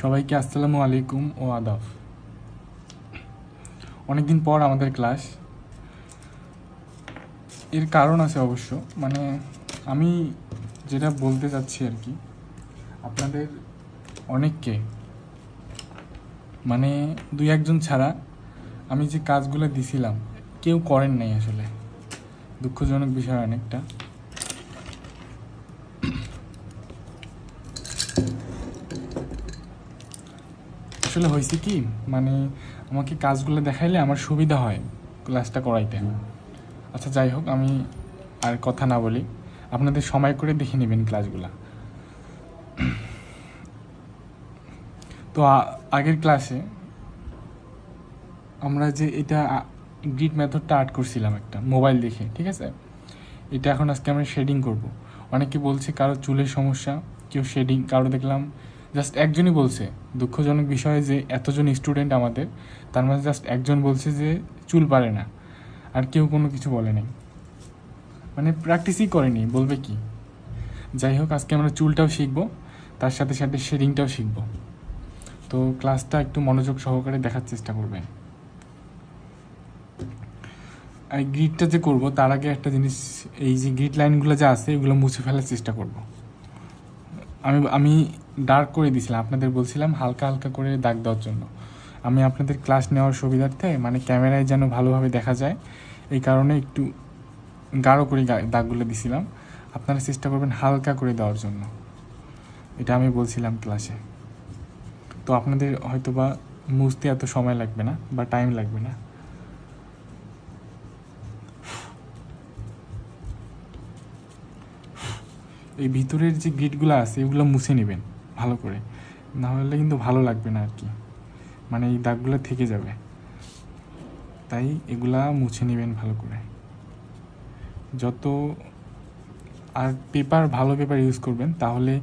সবাইকে আসসালামু আলাইকুম ও আদাব। অনেকদিন পর আমাদের ক্লাস, এর কারণ আছে অবশ্য। মানে আমি যেটা বলতে চাচ্ছি আর কি, আপনাদের অনেককে, মানে দুই একজন ছাড়া আমি যে কাজগুলো দিছিলাম কেউ করেন নাই। আসলে দুঃখজনক বিষয় অনেকটা। আসলে হয়েছে কি, মানে আমাকে কাজগুলো দেখাইলে আমার সুবিধা হয় ক্লাসটা করাইতে। আচ্ছা যাই হোক, আমি আর কথা না বলি, আপনাদের সময় করে দেখে নেবেন ক্লাসগুলা। তো আগের ক্লাসে আমরা যে এটা গ্রিড মেথডটা আর্ট করছিলাম একটা মোবাইল দেখে, ঠিক আছে? এটা এখন আজকে আমরা শেডিং করব। অনেকে বলছে কারো চুলের সমস্যা, কেউ শেডিং, কারো দেখলাম জাস্ট একজনই বলছে। দুঃখজনক বিষয় যে এতজন স্টুডেন্ট আমাদের, তার মাঝে জাস্ট একজন বলছে যে চুল পারে না, আর কেউ কোনো কিছু বলে নাই, মানে প্র্যাকটিসই করেনি, বলবে কি। যাই হোক, আজকে আমরা চুলটাও শিখবো, তার সাথে সাথে শেডিংটাও শিখবো। তো ক্লাসটা একটু মনোযোগ সহকারে দেখার চেষ্টা করবেন। আর গ্রিডটা যে করবো তার আগে একটা জিনিস, এই যে গ্রিড লাইনগুলো যা আছে এগুলো মুছে ফেলার চেষ্টা করব। আমি ডার্ক করে দিয়েছিলাম, আপনাদের বলছিলাম হালকা হালকা করে দাগ দেওয়ার জন্য। আমি আপনাদের ক্লাস নেওয়ার সুবিধার্থে, মানে ক্যামেরায় যেন ভালোভাবে দেখা যায়, এই কারণে একটু গাঢ় করে দাগগুলো দিছিলাম। আপনারা চেষ্টা করবেন হালকা করে দেওয়ার জন্য, এটা আমি বলছিলাম ক্লাসে। তো আপনাদের হয়তো বা মুছতে এত সময় লাগবে না বা টাইম লাগবে না। এই ভিতরের যে গ্রিডগুলো আছে এগুলো মুছে নেবেন ভালো করে, না হলে কিন্তু ভালো লাগবে না আর কি, মানে এই দাগগুলো থেকে যাবে। তাই এগুলা মুছে নেবেন ভালো করে যত। আর পেপার, ভালো পেপার ইউজ করবেন, তাহলে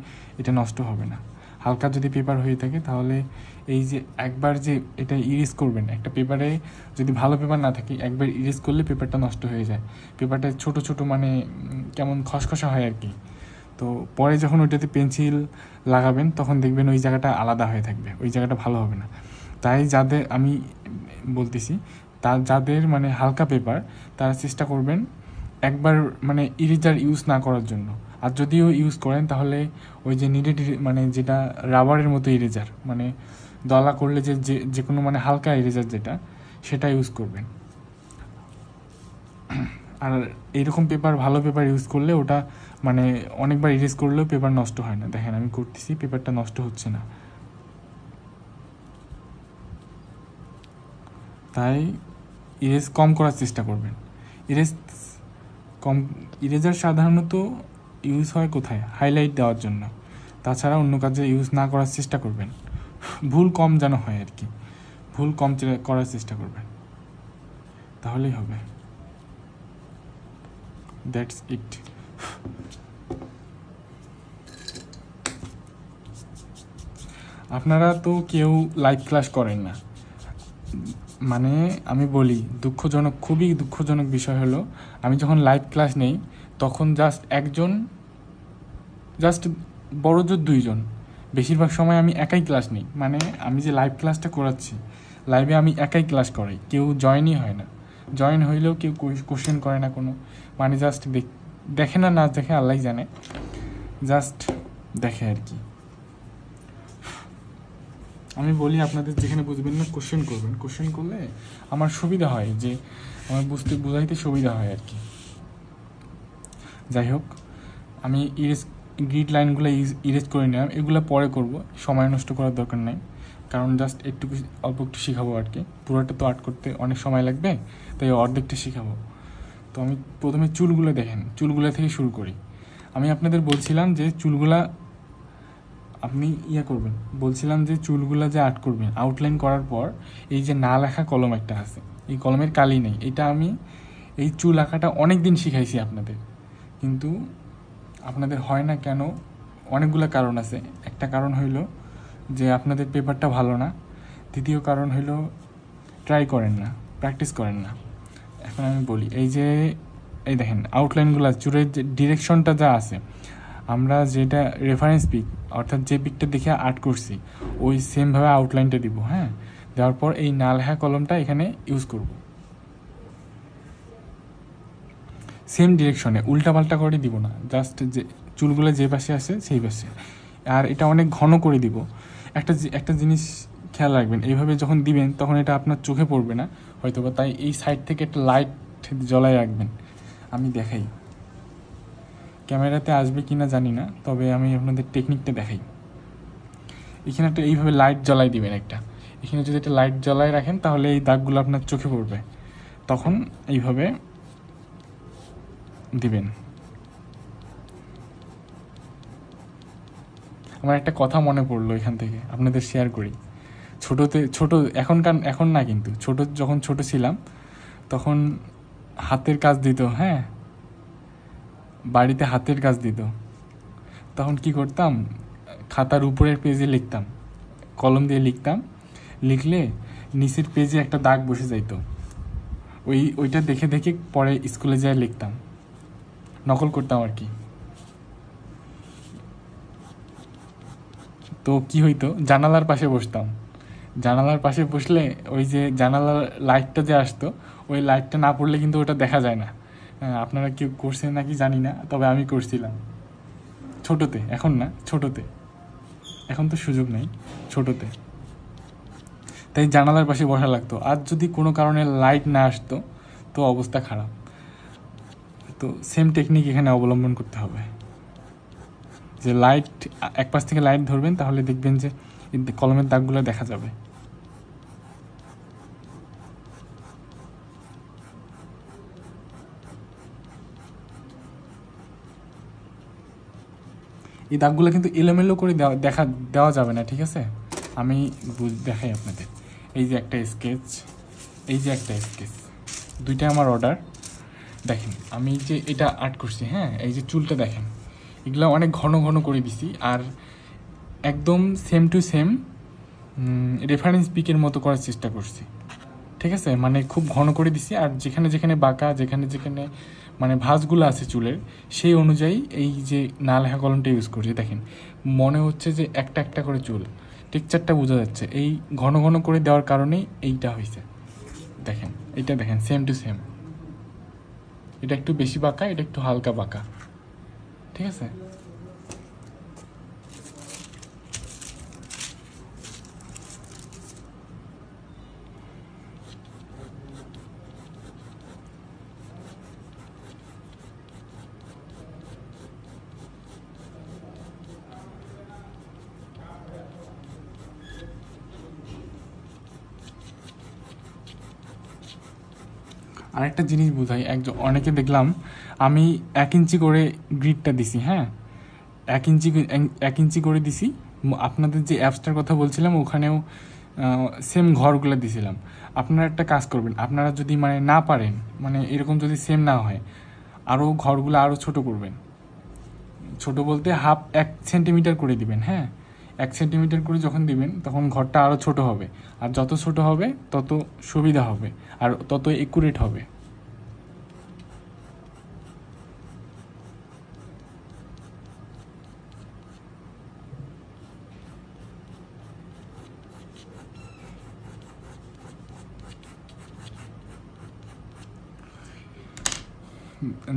এটা নষ্ট হবে না। হালকা যদি পেপার হয়ে থাকে তাহলে এই যে একবার যে এটা ইরেজ করবেন, একটা পেপারে যদি ভালো পেপার না থাকে একবার ইরেজ করলে পেপারটা নষ্ট হয়ে যায়। পেপারটা ছোট ছোট, মানে কেমন খসখসা হয় আর কি। তো পরে যখন ওইটাতে পেন্সিল লাগাবেন তখন দেখবেন ওই জায়গাটা আলাদা হয়ে থাকবে, ওই জায়গাটা ভালো হবে না। তাই যাদের, আমি বলতেছি, যাদের মানে হালকা পেপার, তারা চেষ্টা করবেন একবার মানে ইরেজার ইউজ না করার জন্য। আর যদিও ইউজ করেন তাহলে ওই যে নিডেড, মানে যেটা রাবারের মতো ইরেজার, মানে দলা করলে যে যে কোনো মানে হালকা ইরেজার যেটা, সেটা ইউজ করবেন। আর এইরকম পেপার, ভালো পেপার ইউজ করলে ওটা মানে অনেকবার ইরেজ করলেও পেপার নষ্ট হয় না। দেখেন আমি করতেছি, পেপারটা নষ্ট হচ্ছে না। তাই ইরেজ কম করার চেষ্টা করবেন। ইরেজার সাধারণত ইউজ হয় কোথায়? হাইলাইট দেওয়ার জন্য। তাছাড়া অন্য কাজে ইউজ না করার চেষ্টা করবেন, ভুল কম যেন হয় আর কি, ভুল কম করার চেষ্টা করবেন, তাহলেই হবে। That's it. আপনারা তো কেউ লাইভ ক্লাস করেন না, মানে আমি বলি দুঃখজনক, খুবই দুঃখজনক বিষয় হলো, আমি যখন লাইভ ক্লাস নেই তখন জাস্ট একজন, জাস্ট বড় জোর দুইজন, বেশিরভাগ সময় আমি একাই ক্লাস নিই। মানে আমি যে লাইভ ক্লাসটা করাচ্ছি, লাইভে আমি একাই ক্লাস করাই, কেউ জয়েনই হয় না। জয়েন হইলেও কেউ কোশ্চেন করে না কোনো, মানে জাস্ট দেখে না, নাচ দেখে আল্লাহ জানে, জাস্ট দেখে আর কি। আমি বলি আপনাদের যেখানে বুঝবেন না কোশ্চেন করবেন, কোশ্চেন করলে আমার সুবিধা হয়, যে আমার বোঝাইতে সুবিধা হয় আর কি। যাই হোক, আমি গ্রিড লাইনগুলো ইরেজ করে নিলাম, এগুলো পরে করব, সময় নষ্ট করার দরকার নাই, কারণ জাস্ট একটু অল্প একটু শেখাবো আর কি। পুরোটা তো আর্ট করতে অনেক সময় লাগবে, তাই অর্ধেকটা শেখাবো। তো আমি প্রথমে চুলগুলো দেখেন, চুলগুলো থেকে শুরু করি। আমি আপনাদের বলছিলাম যে চুলগুলা আপনি করবেন, বলছিলাম যে চুলগুলা যে আর্ট করবেন, আউটলাইন করার পর এই যে না লেখা কলম একটা আছে, এই কলমের কালি নেই, এটা আমি এই চুল আঁকাটা অনেক দিন শিখাইছি আপনাদের, কিন্তু আপনাদের হয় না কেন? অনেকগুলো কারণ আছে। একটা কারণ হইল যে আপনাদের পেপারটা ভালো না, দ্বিতীয় কারণ হইল ট্রাই করেন না, প্র্যাকটিস করেন না। এখন আমি বলি, এই যে এই দেখেন আউটলাইনগুলো, চুলের যে ডিরেকশনটা যা আছে, আমরা যেটা রেফারেন্স পিক অর্থাৎ যে পিকটা দেখে আর্ট করছি ওই সেমভাবে আউটলাইনটা দিব। হ্যাঁ, দেওয়ার পর এই না লেখা কলমটা এখানে ইউজ করব, সেম ডিরেকশনে, উল্টাপাল্টা করে দিব না, জাস্ট যে চুলগুলো যে পাশে আসে সেই পাশে। আর এটা অনেক ঘন করে দিব। একটা জিনিস খেয়াল রাখবেন, এইভাবে যখন দিবেন তখন এটা আপনার চোখে পড়বে না হয়তো বা, তাই এই সাইড থেকে একটা লাইট জ্বলায় রাখবেন। আমি দেখাই, ক্যামেরাতে আসবে কিনা জানি না, তবে আমি আপনাদের টেকনিকটা দেখাই। এখানে একটা এইভাবে লাইট জ্বলাই দিবেন একটা, এখানে যদি একটা লাইট জ্বলাই রাখেন তাহলে এই দাগগুলো আপনার চোখে পড়বে, তখন এইভাবে দিবেন। আমার একটা কথা মনে পড়লো এখান থেকে, আপনাদের শেয়ার করি। এখন না, কিন্তু যখন ছোট ছিলাম তখন হাতের কাজ দিত। হ্যাঁ, বাড়িতে হাতের কাজ দিত, তখন কি করতাম, খাতার উপরের পেজে লিখতাম, কলম দিয়ে লিখতাম, লিখলে নিচের পেজে একটা দাগ বসে যাইতো, ওইটা দেখে দেখে পরে স্কুলে যেয়ে লিখতাম, নকল করতাম আর কি। তো কি হইতো, জানালার পাশে বসতাম, জানালার পাশে বসলে ওই যে জানালার লাইটটা যে আসতো, ওই লাইটটা না পড়লে কিন্তু ওটা দেখা যায় না। আপনারা কেউ করছেন নাকি জানি না, তবে আমি করছিলাম ছোটোতে, এখন না, ছোটোতে, এখন তো সুযোগ নেই, ছোটোতে। তাই জানালার পাশে বসা লাগতো, আর যদি কোনো কারণে লাইট না আসতো তো অবস্থা খারাপ। তো সেম টেকনিক এখানে অবলম্বন করতে হবে, যে লাইট এক পাশ থেকে লাইট ধরবেন, তাহলে দেখবেন যে কলমের দাগগুলো দেখা যাবে। এই দাগগুলো কিন্তু এলোমেলো করে দেওয়া যাবে না, ঠিক আছে? আমি দেখাই আপনাদের। এই যে একটা স্কেচ, এই যে একটা স্কেচ, দুইটা আমার অর্ডার। দেখেন আমি যে এটা আর্ট করছি, হ্যাঁ, এই যে চুলটা দেখেন, এগুলো অনেক ঘন ঘন করে দিছি, আর একদম সেম টু সেম রেফারেন্স পিকের মতো করার চেষ্টা করছি, ঠিক আছে? মানে খুব ঘন করে দিছি, আর যেখানে যেখানে বাঁকা, যেখানে যেখানে মানে ভাঁজগুলো আছে চুলের, সেই অনুযায়ী এই যে না লেখা কলমটা ইউজ করছি। দেখেন মনে হচ্ছে যে একটা একটা করে চুল, টেক্সচারটা বোঝা যাচ্ছে, এই ঘন ঘন করে দেওয়ার কারণেই এইটা হয়েছে। দেখেন এটা, দেখেন সেম টু সেম, এটা একটু বেশি বাঁকা, এটা একটু হালকা বাঁকা, ঠিক আছে? আরেকটা জিনিস বোঝাই, অনেকে দেখলাম আমি 1 ইঞ্চি করে গ্রিডটা দিছি, হ্যাঁ, 1 ইঞ্চি করে দিছি। আপনাদের যে অ্যাপসটার কথা বলছিলাম ওখানেও সেম ঘরগুলো দিছিলাম। আপনারা একটা কাজ করবেন, আপনারা যদি মানে না পারেন, মানে এরকম যদি সেম না হয়, আরও ঘরগুলো আরও ছোট করবেন। ছোট বলতে 1 সেন্টিমিটার করে দিবেন, হ্যাঁ, 1 সেন্টিমিটার করে যখন দিবেন তখন ঘরটা আরও ছোট হবে, আর যত ছোট হবে তত সুবিধা হবে, আর তত একুরেট হবে।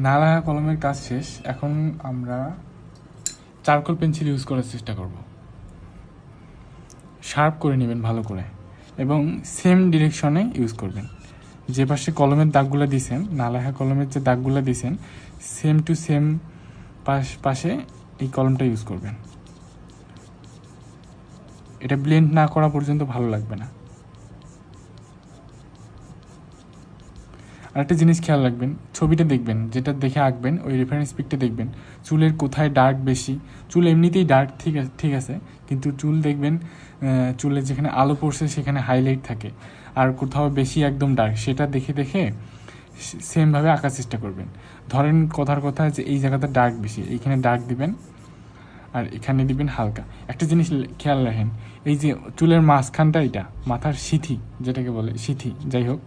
না লেখা কলমের কাজ শেষ, এখন আমরা চারকোল পেন্সিল ইউজ করার চেষ্টা করব। শার্প করে নেবেন ভালো করে, এবং সেম ডিরেকশনে ইউজ করবেন। যে পাশে কলমের দাগগুলো দিয়েছেন, না লেখা কলমের যে দাগগুলো দিয়েছেন, সেম টু সেম পাশে এই কলমটা ইউজ করবেন। এটা ব্লেন্ড না করা পর্যন্ত ভালো লাগবে না। আরেকটা জিনিস খেয়াল রাখবেন, ছবিটা দেখবেন, যেটা দেখে আঁকবেন ওই রেফারেন্স পিকটা দেখবেন, চুলের কোথায় ডার্ক বেশি। চুল এমনিতেই ডার্ক, ঠিক আছে, কিন্তু চুল দেখবেন চুলের যেখানে আলো পড়ছে সেখানে হাইলাইট থাকে, আর কোথাও বেশি একদম ডার্ক, সেটা দেখে দেখে সেমভাবে আঁকার চেষ্টা করবেন। ধরেন কথার কথা যে এই জায়গাটা ডার্ক বেশি, এইখানে ডার্ক দিবেন, আর এখানে দিবেন হালকা। একটা জিনিস খেয়াল রাখেন, এই যে চুলের মাঝখানটা, এটা মাথার সিথি যেটাকে বলে, সিথি যাই হোক,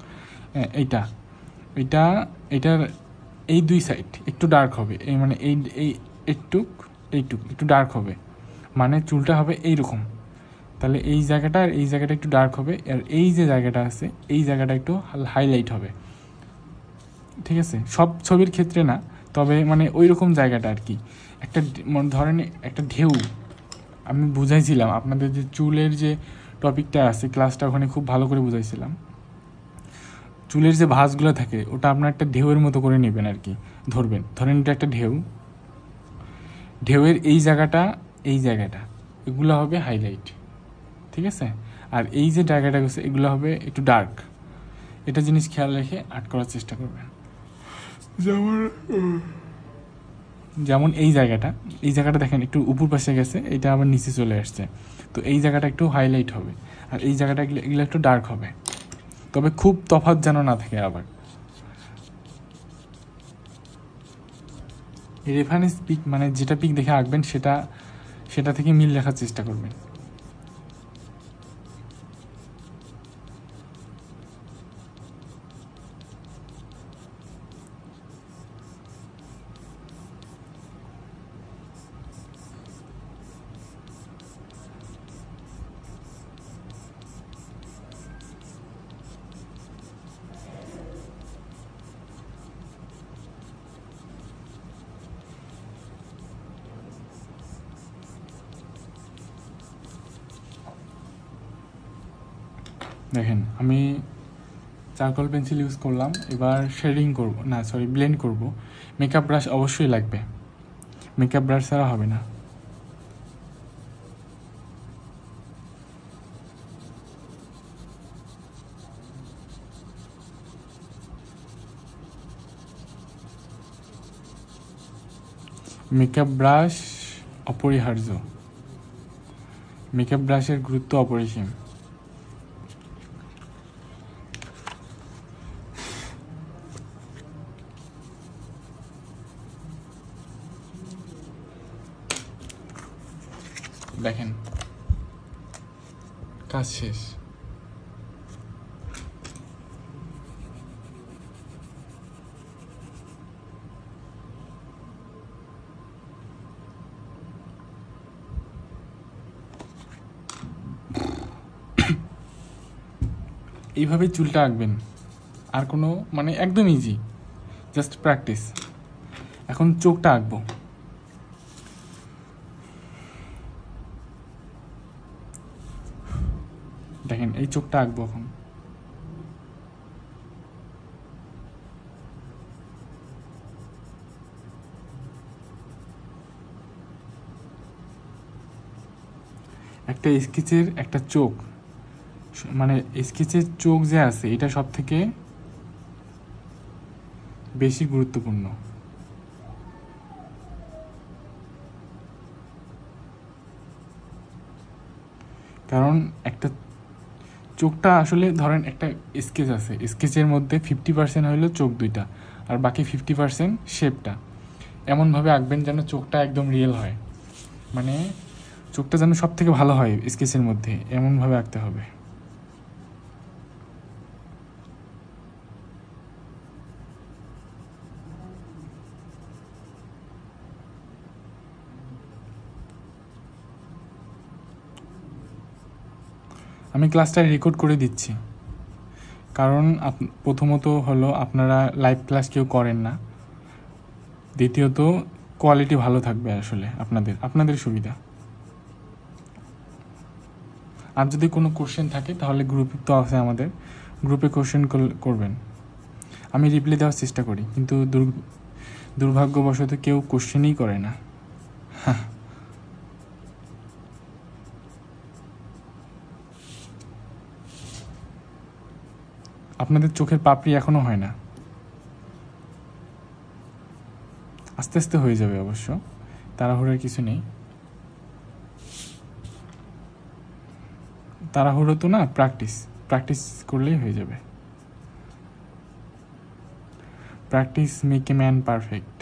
এটার এই 2 সাইড একটু ডার্ক হবে, এই মানে এই একটু এইটুকু একটু ডার্ক হবে, মানে চুলটা হবে এইরকম। তাহলে এই জায়গাটা আর এই জায়গাটা একটু ডার্ক হবে, আর এই যে জায়গাটা আছে এই জায়গাটা একটু হাইলাইট হবে। ঠিক আছে, সব ছবির ক্ষেত্রে না, তবে মানে ওই রকম জায়গাটা আর কি। একটা ধরেন একটা ঢেউ, আমি বুঝাইছিলাম আপনাদের যে চুলের যে টপিকটা আছে, ক্লাসটা ওখানে খুব ভালো করে বুঝাইছিলাম। চুলের যে ভাঁজগুলো থাকে ওটা আপনার একটা ঢেউয়ের মতো করে নেবেন আর কি, ধরবেন। ধরেন এটা একটা ঢেউ, ঢেউয়ের এই জায়গাটা এই জায়গাটা এগুলো হবে হাইলাইট, ঠিক আছে। আর এই যে জায়গাটা গেছে এগুলো হবে একটু ডার্ক। এটা জিনিস খেয়াল রেখে আর্ট করার চেষ্টা করবেন। যেমন এই জায়গাটা দেখেন একটু উপর পাশে গেছে, এটা আবার নিচে চলে আসছে, তো এই জায়গাটা একটু হাইলাইট হবে, আর এই জায়গাটা এগুলো একটু ডার্ক হবে, তবে খুব তফাৎ যেন না থাকে। আবার রেফারেন্স পিক মানে যেটা পিক দেখে আঁকবেন সেটা থেকে মিল রাখার চেষ্টা করবেন। দেখেন আমি চারকোল পেন্সিল ইউজ করলাম, এবার শেডিং করব, না সরি ব্লেন্ড করব। মেকআপ ব্রাশ অবশ্যই লাগবে, মেকআপ ব্রাশ ছাড়া হবে না। মেকআপ ব্রাশ অপরিহার্য, মেকআপ ব্রাশের গুরুত্ব অপরিসীম। দেখেন কাজ শেষ। এইভাবে চুলটা আঁকবেন, আর কোনো মানে একদম ইজি, জাস্ট প্র্যাকটিস। এখন চোখটা আঁকবো। দেখেন এই চোখটা আঁকবো এখন। একটা স্কেচের একটা চোখ, মানে স্কেচের চোখ যে আছে এটা সব থেকে বেশি গুরুত্বপূর্ণ। কারণ একটা চোখটা আসলে ধরেন একটা স্কেচ আছে, স্কেচের মধ্যে 50% হইলো চোখ দুইটা, আর বাকি 50% শেপটা। এমনভাবে আঁকবেন যেন চোখটা একদম রিয়েল হয়, মানে চোখটা যেন সব থেকে ভালো হয় স্কেচের মধ্যে, এমনভাবে আঁকতে হবে। আমি ক্লাসটা রেকর্ড করে দিচ্ছি, কারণ প্রথমত হলো আপনারা লাইভ ক্লাস কেউ করেন না, দ্বিতীয়ত কোয়ালিটি ভালো থাকবে আসলে আপনাদের সুবিধা। আর যদি কোনো কোশ্চেন থাকে তাহলে গ্রুপে তো আছে, আমাদের গ্রুপে কোশ্চেন করবেন, আমি রিপ্লাই দেওয়ার চেষ্টা করি, কিন্তু দুর্ভাগ্যবশত কেউ কোশ্চেনই করে না। আপনাদের চোখের পাপড়ি এখনো হয় না, আস্তে আস্তে হয়ে যাবে অবশ্য, তাড়াহুড়োর কিছু নেই। তাড়াহুড়ো তো না, প্র্যাকটিস করলেই হয়ে যাবে। Practice make a man perfect.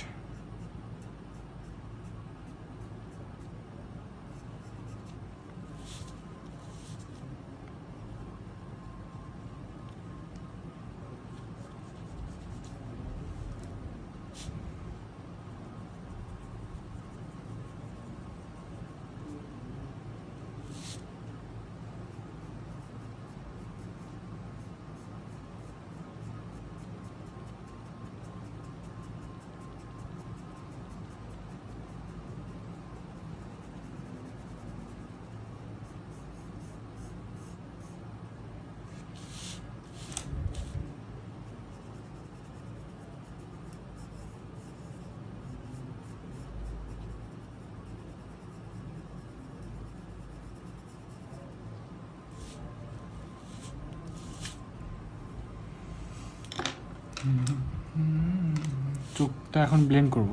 তো এখন ব্লেন্ড করব।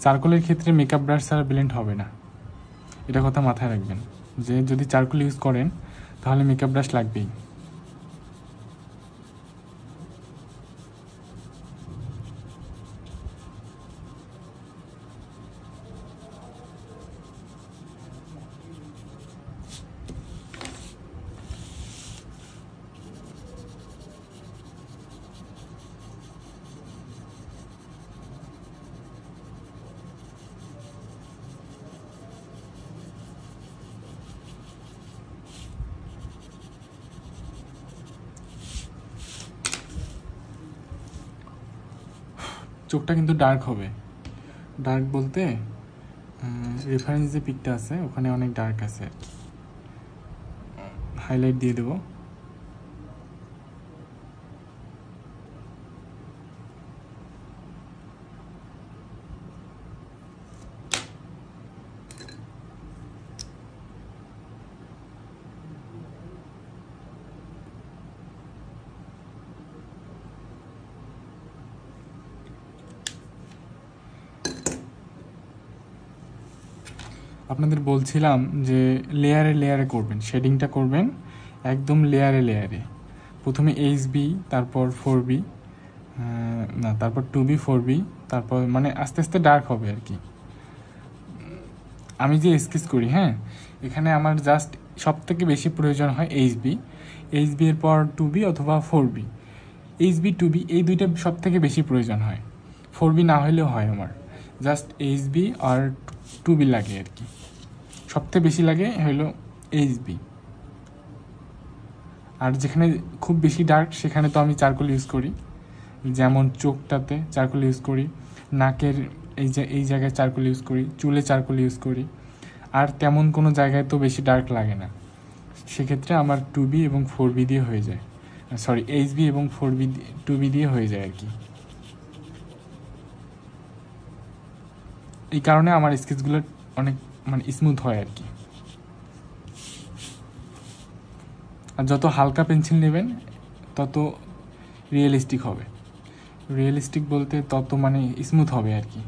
চারকোলের ক্ষেত্রে মেকআপ ব্রাশ ছাড়া ব্লেন্ড হবে না, এটা কথা মাথায় রাখবেন যে যদি চারকোল ইউজ করেন তাহলে মেকআপ ব্রাশ লাগবেই। চোখটা কিন্তু ডার্ক হবে, ডার্ক বলতে রেফারেন্স যে পিকটা আছে ওখানে অনেক ডার্ক আছে আর কি। হাইলাইট দিয়ে দেবো। আপনাদের বলছিলাম যে লেয়ারে লেয়ারে করবেন, শেডিংটা করবেন একদম লেয়ারে লেয়ারে। প্রথমে HB, তারপর 4B, না তারপর 2B 4B, তারপর মানে আস্তে আস্তে ডার্ক হবে আর কি। আমি যে স্কেচ করি, হ্যাঁ, এখানে আমার জাস্ট সব থেকে বেশি প্রয়োজন হয় HB এর পর 2B অথবা 4B। HB 2B এই দুইটা সব থেকে বেশি প্রয়োজন হয়, 4B না হলেও হয়। আমার জাস্ট HB আর 2B লাগে আর কি, সবথেকে বেশি লাগে হলো HB। আর যেখানে খুব বেশি ডার্ক সেখানে তো আমি চারকোল ইউজ করি, যেমন চোখটাতে চারকোল ইউজ করি, নাকের এই জায়গায় চারকোল ইউজ করি, চুলে চারকোল ইউজ করি। আর তেমন কোনো জায়গায় তো বেশি ডার্ক লাগে না, সেক্ষেত্রে আমার 2B এবং 4B দিয়ে হয়ে যায়, সরি HB এবং 2B দিয়ে হয়ে যায় আর কি। এই কারণে আমার স্কেচগুলো অনেক মানে স্মুথ হয় আর কি। আর যত হালকা পেন্সিল নেবেন তত রিয়েলিস্টিক হবে, রিয়েলিস্টিক বলতে তত মানে স্মুথ হবে আর কি।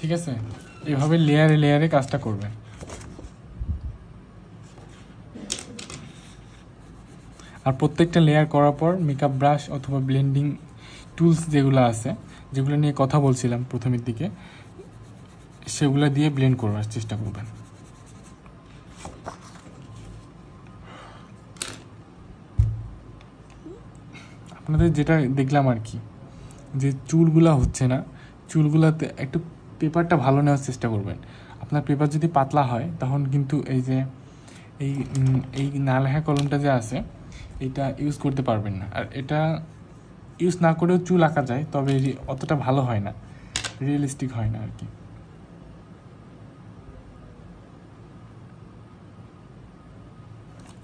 ঠিক আছে, এভাবে লেয়ারে লেয়ারে কাজটা করবেন। আর প্রত্যেকটা লেয়ার করার পর মেকআপ ব্রাশ অথবা ব্লেন্ডিং টুলস যেগুলো আছে, যেগুলো নিয়ে কথা বলছিলাম প্রথমের দিকে, সেগুলো দিয়ে ব্লেন্ড করার চেষ্টা করবেন। আপনাদের যেটা দেখলাম আর কি, যে চুলগুলা হচ্ছে না, চুলগুলাতে একটু পেপারটা ভালো নেওয়ার চেষ্টা করবেন। আপনার পেপার যদি পাতলা হয় তখন কিন্তু এই যে এই এই না লেখা কলমটা যে আছে এটা ইউজ করতে পারবেন না। আর এটা ইউজ না করেও চুল আঁকা যায়, তবে অতটা ভালো হয় না, রিয়েলিস্টিক হয় না আর কি।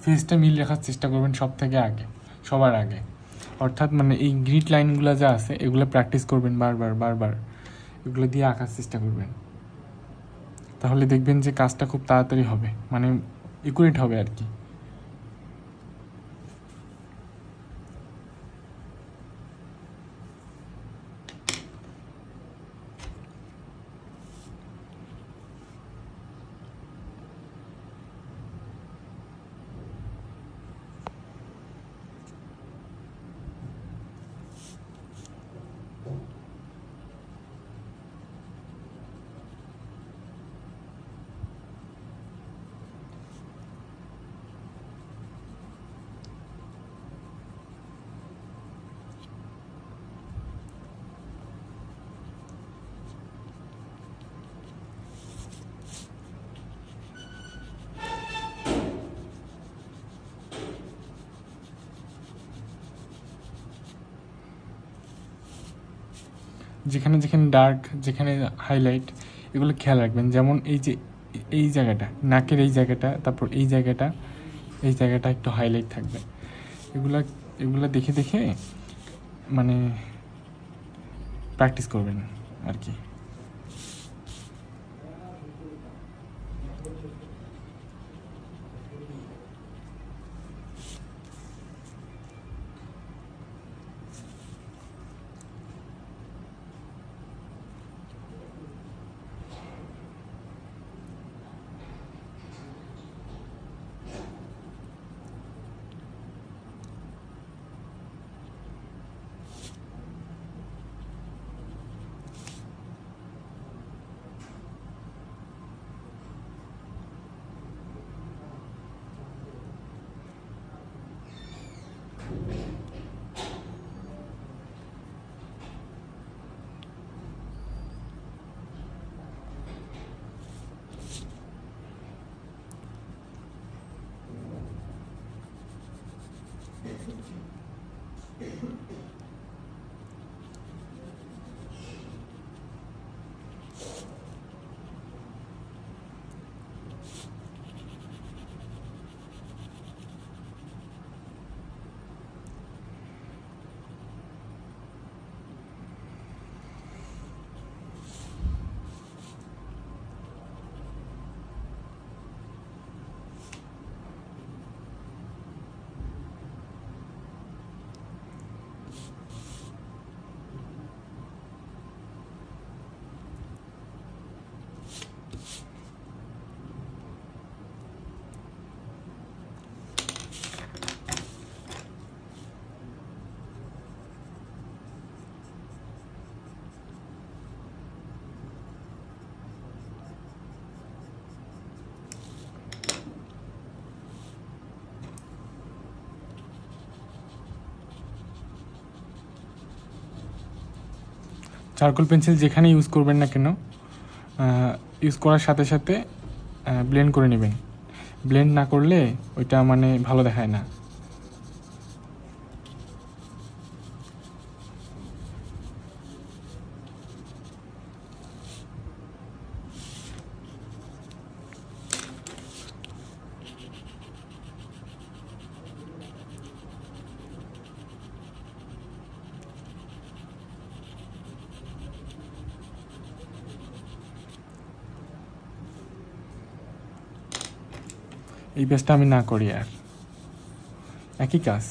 ফেসটা মিল রাখার চেষ্টা করবেন সবার আগে। অর্থাৎ মানে এই গ্রিড লাইনগুলো যা আছে এগুলো প্র্যাকটিস করবেন বারবার, এগুলো দিয়ে আঁকার চেষ্টা করবেন। তাহলে দেখবেন যে কাজটা খুব তাড়াতাড়ি হবে, মানে একুরেট হবে আর কি। যেখানে যেখানে ডার্ক, যেখানে হাইলাইট, এগুলো খেয়াল রাখবেন। যেমন এই জায়গাটা, নাকের এই জায়গাটা, তারপর এই জায়গাটা একটু হাইলাইট থাকবে। এগুলা দেখে দেখে মানে প্র্যাকটিস করবেন আর কি। চারকোল পেন্সিল যেখানে ইউজ করবেন না কেন, ইউজ করার সাথে সাথে ব্লেন্ড করে নেবেন। ব্লেন্ড না করলে ওইটা মানে ভালো দেখায় না। এই পেজটা আমি না করি, আর একই কাজ।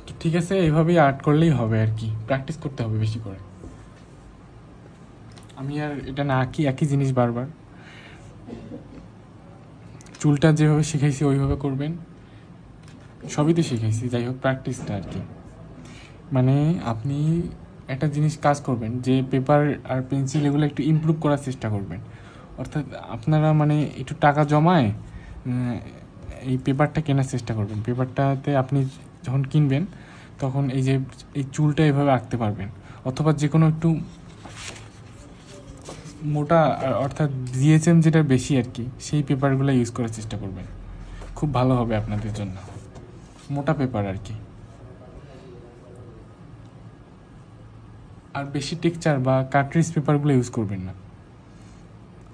তো ঠিক আছে, এইভাবেই আর্ট করলেই হবে আর কি, প্র্যাকটিস করতে হবে বেশি করে। আমি আর এটা না আঁকি, একই জিনিস বারবার। চুলটা যেভাবে শিখাইছি ওইভাবে করবেন, সবই তো শিখাইছি, যাই হোক প্র্যাকটিসটা আর কি। মানে আপনি একটা জিনিস কাজ করবেন যে পেপার আর পেন্সিল এগুলো একটু ইমপ্রুভ করার চেষ্টা করবেন। অর্থাৎ আপনারা মানে একটু টাকা জমায় এই পেপারটা কেনার চেষ্টা করবেন। পেপারটাতে আপনি যখন কিনবেন তখন এই যে এই চুলটা এভাবে আঁকতে পারবেন, অথবা যে কোনো একটু মোটা অর্থাৎ জিএচএম যেটা বেশি আর কি, সেই পেপারগুলো ইউজ করার চেষ্টা করবেন, খুব ভালো হবে আপনাদের জন্য। মোটা পেপার আর কি। আর বেশি টেক্সচার বা কার্ট্রিজ পেপারগুলো ইউজ করবেন না।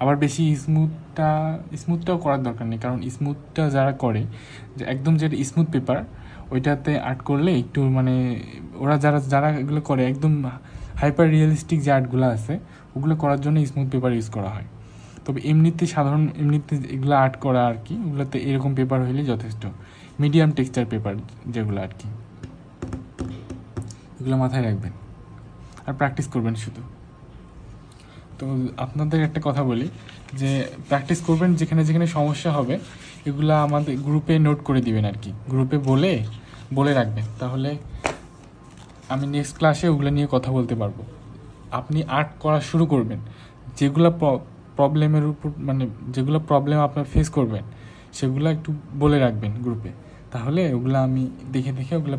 আবার বেশি স্মুথটাও করার দরকার নেই, কারণ স্মুথটা যারা করে যে একদম যেটা স্মুথ পেপার ওইটাতে আর্ট করলে একটু মানে ওরা যারা এগুলো করে একদম হাইপার রিয়েলিস্টিক যে আর্টগুলো আছে ওগুলো করার জন্য স্মুথ পেপার ইউজ করা হয়। তবে এমনিতে এগুলো আর্ট করা আর কি, ওগুলোতে এরকম পেপার হইলে যথেষ্ট, মিডিয়াম টেক্সচার পেপার যেগুলো আর কি, এগুলো মাথায় রাখবেন আর প্র্যাকটিস করবেন শুধু। তো আপনাদের একটা কথা বলি যে প্র্যাকটিস করবেন, যেখানে যেখানে সমস্যা হবে এগুলো আমাদের গ্রুপে নোট করে দিবেন আর কি, গ্রুপে বলে রাখবেন, তাহলে আমি নেক্সট ক্লাসে ওগুলো নিয়ে কথা বলতে পারবো। আপনি আর্ট করা শুরু করবেন, যেগুলো প্রবলেমের উপর মানে যেগুলো প্রবলেম আপনার ফেস করবেন সেগুলো একটু বলে রাখবেন গ্রুপে, তাহলে ওগুলো আমি দেখে ওগুলো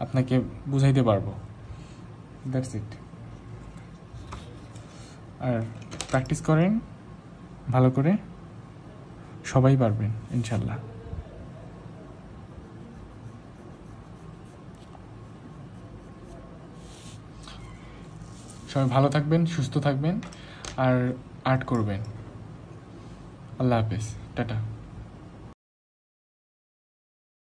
আপনাকে বুঝাইতে পারবো। That's it. আর প্র্যাকটিস করেন ভালো করে, সবাই পারবেন ইনশাল্লাহ। সবাই ভালো থাকবেন, সুস্থ থাকবেন, আর আর্ট করবেন। আল্লাহ হাফেজ, টাটা।